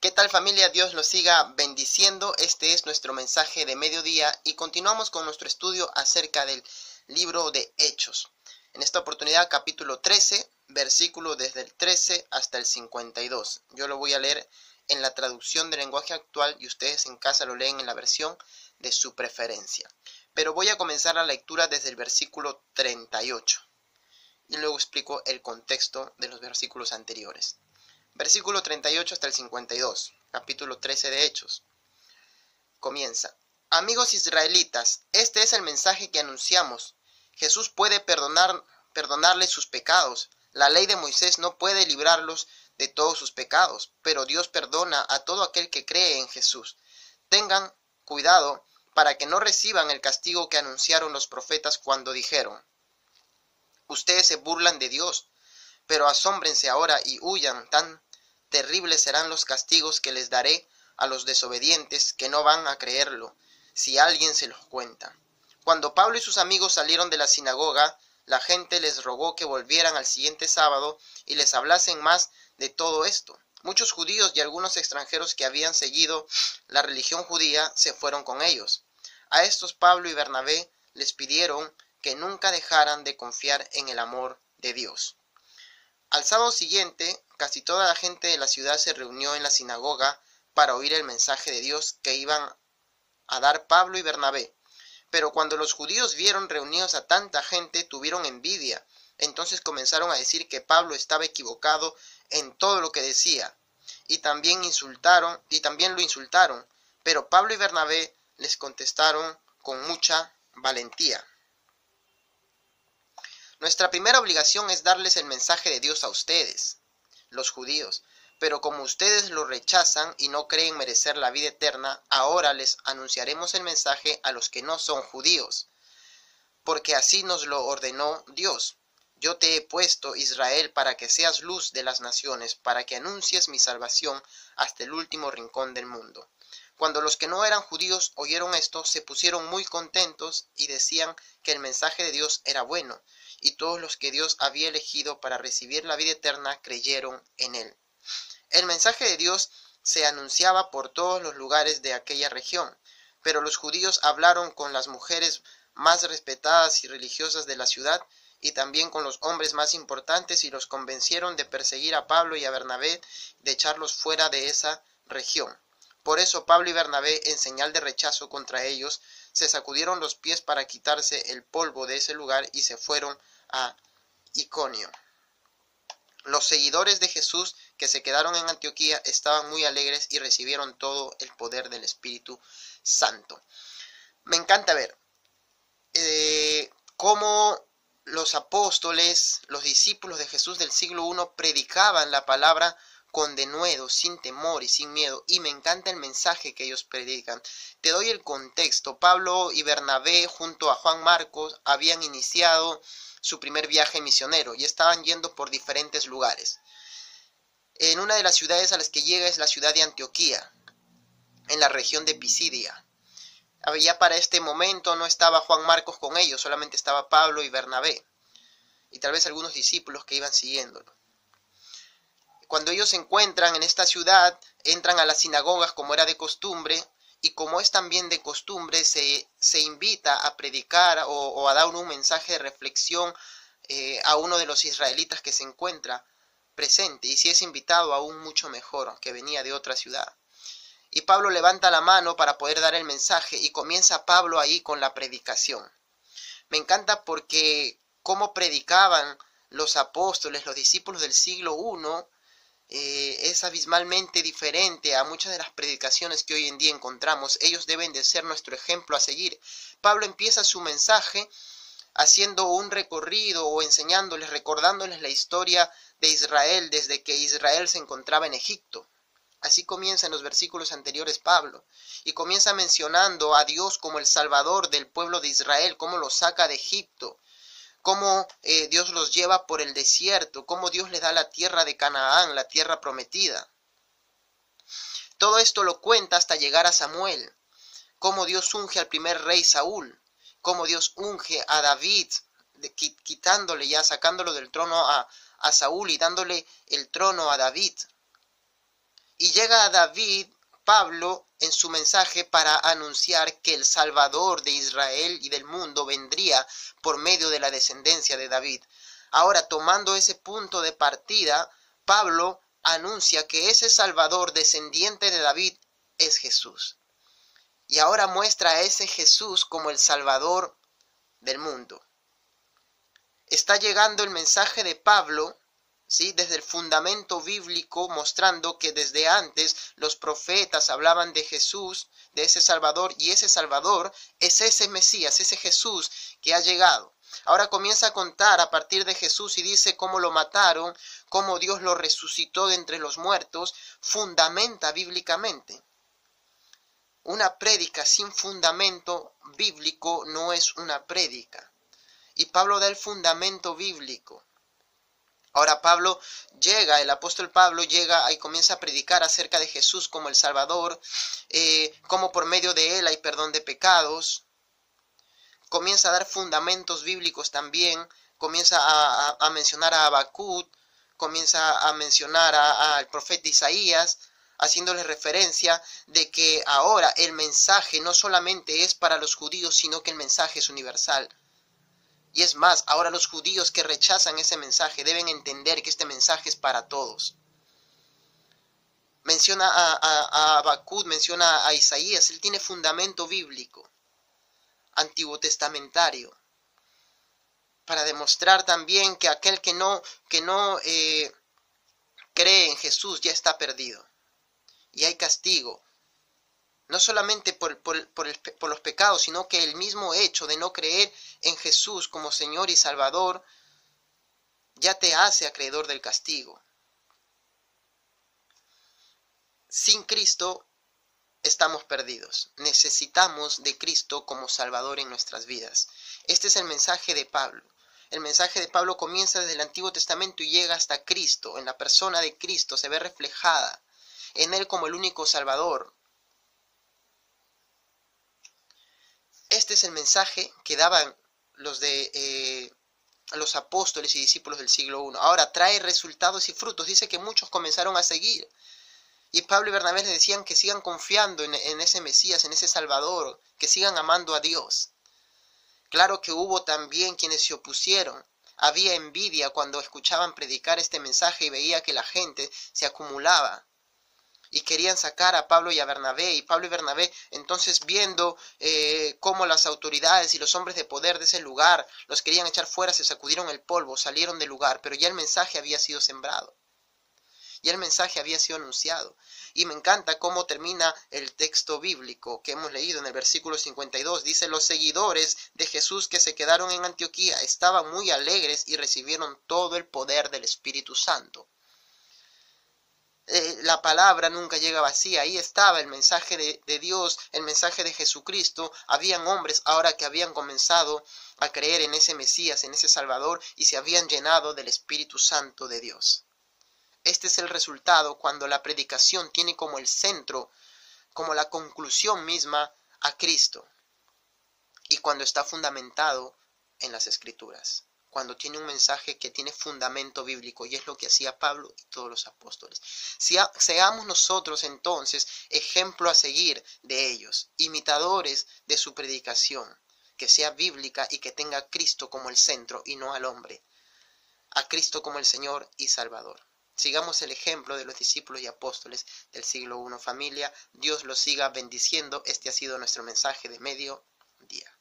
¿Qué tal, familia? Dios los siga bendiciendo. Este es nuestro mensaje de mediodía y continuamos con nuestro estudio acerca del libro de Hechos. En esta oportunidad, capítulo 13, versículo desde el 13 hasta el 52. Yo lo voy a leer en la traducción del lenguaje actual y ustedes en casa lo leen en la versión de su preferencia. Pero voy a comenzar la lectura desde el versículo 38 y luego explico el contexto de los versículos anteriores. Versículo 38 hasta el 52, capítulo 13 de Hechos. Comienza. Amigos israelitas, este es el mensaje que anunciamos. Jesús puede perdonarles sus pecados. La ley de Moisés no puede librarlos de todos sus pecados, pero Dios perdona a todo aquel que cree en Jesús. Tengan cuidado para que no reciban el castigo que anunciaron los profetas cuando dijeron: ustedes se burlan de Dios, pero asómbrense ahora y huyan. Tan terribles serán los castigos que les daré a los desobedientes que no van a creerlo, si alguien se los cuenta. Cuando Pablo y sus amigos salieron de la sinagoga, la gente les rogó que volvieran al siguiente sábado y les hablasen más de todo esto. Muchos judíos y algunos extranjeros que habían seguido la religión judía se fueron con ellos. A estos Pablo y Bernabé les pidieron que nunca dejaran de confiar en el amor de Dios. Al sábado siguiente, casi toda la gente de la ciudad se reunió en la sinagoga para oír el mensaje de Dios que iban a dar Pablo y Bernabé. Pero cuando los judíos vieron reunidos a tanta gente, tuvieron envidia. Entonces comenzaron a decir que Pablo estaba equivocado en todo lo que decía, y también lo insultaron. Pero Pablo y Bernabé les contestaron con mucha valentía: nuestra primera obligación es darles el mensaje de Dios a ustedes, los judíos, pero como ustedes lo rechazan y no creen merecer la vida eterna, ahora les anunciaremos el mensaje a los que no son judíos, porque así nos lo ordenó Dios. Yo te he puesto, Israel, para que seas luz de las naciones, para que anuncies mi salvación hasta el último rincón del mundo. Cuando los que no eran judíos oyeron esto, se pusieron muy contentos y decían que el mensaje de Dios era bueno, y todos los que Dios había elegido para recibir la vida eterna creyeron en él. El mensaje de Dios se anunciaba por todos los lugares de aquella región, pero los judíos hablaron con las mujeres más respetadas y religiosas de la ciudad y también con los hombres más importantes y los convencieron de perseguir a Pablo y a Bernabé, de echarlos fuera de esa región. Por eso Pablo y Bernabé, en señal de rechazo contra ellos, se sacudieron los pies para quitarse el polvo de ese lugar y se fueron a Iconio. Los seguidores de Jesús que se quedaron en Antioquía estaban muy alegres y recibieron todo el poder del Espíritu Santo. Me encanta ver cómo los apóstoles, los discípulos de Jesús del siglo I predicaban la palabra con denuedo, sin temor y sin miedo, y me encanta el mensaje que ellos predican. Te doy el contexto. Pablo y Bernabé junto a Juan Marcos habían iniciado su primer viaje misionero y estaban yendo por diferentes lugares. En una de las ciudades a las que llega es la ciudad de Antioquía, en la región de Pisidia. Ya para este momento no estaba Juan Marcos con ellos, solamente estaba Pablo y Bernabé, y tal vez algunos discípulos que iban siguiéndolo. Cuando ellos se encuentran en esta ciudad, entran a las sinagogas como era de costumbre, y como es también de costumbre, se invita a predicar o a dar un mensaje de reflexión a uno de los israelitas que se encuentra presente, y si es invitado aún mucho mejor, que venía de otra ciudad. Y Pablo levanta la mano para poder dar el mensaje, y comienza Pablo ahí con la predicación. Me encanta porque cómo predicaban los apóstoles, los discípulos del siglo I, es abismalmente diferente a muchas de las predicaciones que hoy en día encontramos. Ellos deben de ser nuestro ejemplo a seguir. Pablo empieza su mensaje haciendo un recorrido o enseñándoles, recordándoles la historia de Israel desde que Israel se encontraba en Egipto. Así comienza en los versículos anteriores Pablo, y comienza mencionando a Dios como el Salvador del pueblo de Israel, cómo los saca de Egipto, cómo Dios los lleva por el desierto, cómo Dios les da la tierra de Canaán, la tierra prometida. Todo esto lo cuenta hasta llegar a Samuel, cómo Dios unge al primer rey Saúl, cómo Dios unge a David, quitándole ya, sacándolo del trono a Saúl y dándole el trono a David. Y llega a David, Pablo, en su mensaje para anunciar que el Salvador de Israel y del mundo vendría por medio de la descendencia de David. Ahora, tomando ese punto de partida, Pablo anuncia que ese Salvador descendiente de David es Jesús. Y ahora muestra a ese Jesús como el Salvador del mundo. Está llegando el mensaje de Pablo, ¿sí?, desde el fundamento bíblico, mostrando que desde antes los profetas hablaban de Jesús, de ese Salvador, y ese Salvador es ese Mesías, ese Jesús que ha llegado. Ahora comienza a contar a partir de Jesús y dice cómo lo mataron, cómo Dios lo resucitó de entre los muertos, fundamenta bíblicamente. Una prédica sin fundamento bíblico no es una prédica. Y Pablo da el fundamento bíblico. Ahora el apóstol Pablo llega y comienza a predicar acerca de Jesús como el Salvador, como por medio de él hay perdón de pecados. Comienza a dar fundamentos bíblicos también, comienza a mencionar a Habacuc, comienza a mencionar al profeta Isaías, haciéndole referencia de que ahora el mensaje no solamente es para los judíos, sino que el mensaje es universal. Y es más, ahora los judíos que rechazan ese mensaje deben entender que este mensaje es para todos. Menciona a Habacuc, menciona a Isaías, él tiene fundamento bíblico, antiguo testamentario, para demostrar también que aquel que no cree en Jesús ya está perdido. Y hay castigo, no solamente por los pecados, sino que el mismo hecho de no creer en Jesús como Señor y Salvador ya te hace acreedor del castigo. Sin Cristo estamos perdidos. Necesitamos de Cristo como Salvador en nuestras vidas. Este es el mensaje de Pablo. El mensaje de Pablo comienza desde el Antiguo Testamento y llega hasta Cristo. En la persona de Cristo se ve reflejada en él como el único Salvador. Este es el mensaje que daban los apóstoles y discípulos del siglo I. Ahora trae resultados y frutos. Dice que muchos comenzaron a seguir. Y Pablo y Bernabé les decían que sigan confiando en ese Mesías, en ese Salvador, que sigan amando a Dios. Claro que hubo también quienes se opusieron. Había envidia cuando escuchaban predicar este mensaje y veía que la gente se acumulaba. Y querían sacar a Pablo y a Bernabé, y Pablo y Bernabé entonces viendo cómo las autoridades y los hombres de poder de ese lugar los querían echar fuera, se sacudieron el polvo, salieron del lugar, pero ya el mensaje había sido sembrado, ya el mensaje había sido anunciado. Y me encanta cómo termina el texto bíblico que hemos leído en el versículo 52, dice: los seguidores de Jesús que se quedaron en Antioquía estaban muy alegres y recibieron todo el poder del Espíritu Santo. La palabra nunca llega vacía. Ahí estaba el mensaje de Dios, el mensaje de Jesucristo. Habían hombres ahora que habían comenzado a creer en ese Mesías, en ese Salvador, y se habían llenado del Espíritu Santo de Dios. Este es el resultado cuando la predicación tiene como el centro, como la conclusión misma, a Cristo, y cuando está fundamentado en las Escrituras, cuando tiene un mensaje que tiene fundamento bíblico, y es lo que hacía Pablo y todos los apóstoles. Seamos nosotros entonces ejemplo a seguir de ellos, imitadores de su predicación, que sea bíblica y que tenga a Cristo como el centro y no al hombre, a Cristo como el Señor y Salvador. Sigamos el ejemplo de los discípulos y apóstoles del siglo I. Familia, Dios los siga bendiciendo. Este ha sido nuestro mensaje de mediodía.